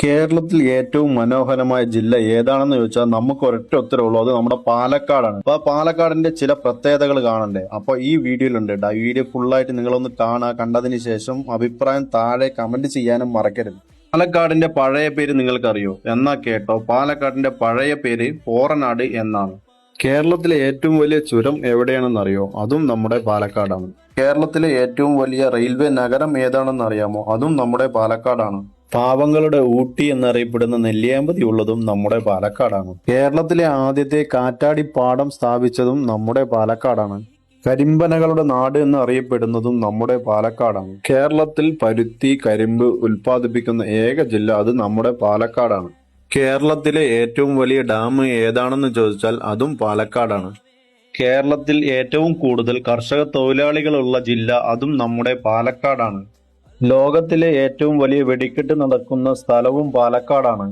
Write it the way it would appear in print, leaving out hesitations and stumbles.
കേരളത്തിൽ ഏറ്റവും മനോഹരമായ ജില്ല ഏതാണെന്ന് ചോദിച്ചാൽ നമുക്ക് ഒരൊറ്റ ഉത്തരവുള്ളൂ, അത് നമ്മുടെ പാലക്കാടാണ്. അപ്പൊ ആ പാലക്കാടിന്റെ ചില പ്രത്യേകതകൾ കാണണ്ടേ? അപ്പൊ ഈ വീഡിയോയിലുണ്ട് കേട്ടോ. ഈ വീഡിയോ ഫുള്ളായിട്ട് നിങ്ങളൊന്ന് കാണുക. കണ്ടതിന് ശേഷം അഭിപ്രായം താഴെ കമന്റ് ചെയ്യാനും മറക്കരുത്. പാലക്കാടിന്റെ പഴയ പേര് നിങ്ങൾക്കറിയോ? എന്നാ കേട്ടോ, പാലക്കാടിന്റെ പഴയ പേര് പോറനാട് എന്നാണ്. കേരളത്തിലെ ഏറ്റവും വലിയ ചുരം എവിടെയാണെന്നറിയോ? അതും നമ്മുടെ പാലക്കാടാണ്. കേരളത്തിലെ ഏറ്റവും വലിയ റെയിൽവേ നഗരം ഏതാണെന്ന് അറിയാമോ? അതും നമ്മുടെ പാലക്കാടാണ്. പാവങ്ങളുടെ ഊട്ടി എന്നറിയപ്പെടുന്ന നെല്ലിയാമ്പതി ഉള്ളതും നമ്മുടെ പാലക്കാടാണ്. കേരളത്തിലെ ആദ്യത്തെ കാറ്റാടിപ്പാടം സ്ഥാപിച്ചതും നമ്മുടെ പാലക്കാടാണ്. കരിമ്പനകളുടെ നാട് എന്ന് അറിയപ്പെടുന്നതും നമ്മുടെ പാലക്കാടാണ്. കേരളത്തിൽ പരുത്തി, കരിമ്പ് ഉൽപ്പാദിപ്പിക്കുന്ന ഏക ജില്ല അത് നമ്മുടെ പാലക്കാടാണ്. കേരളത്തിലെ ഏറ്റവും വലിയ ഡാം ഏതാണെന്ന് ചോദിച്ചാൽ അതും പാലക്കാടാണ്. കേരളത്തിൽ ഏറ്റവും കൂടുതൽ കർഷക തൊഴിലാളികളുള്ള ജില്ല അതും നമ്മുടെ പാലക്കാടാണ്. ലോകത്തിലെ ഏറ്റവും വലിയ വെടിക്കെട്ട് നടക്കുന്ന സ്ഥലവും പാലക്കാടാണ്.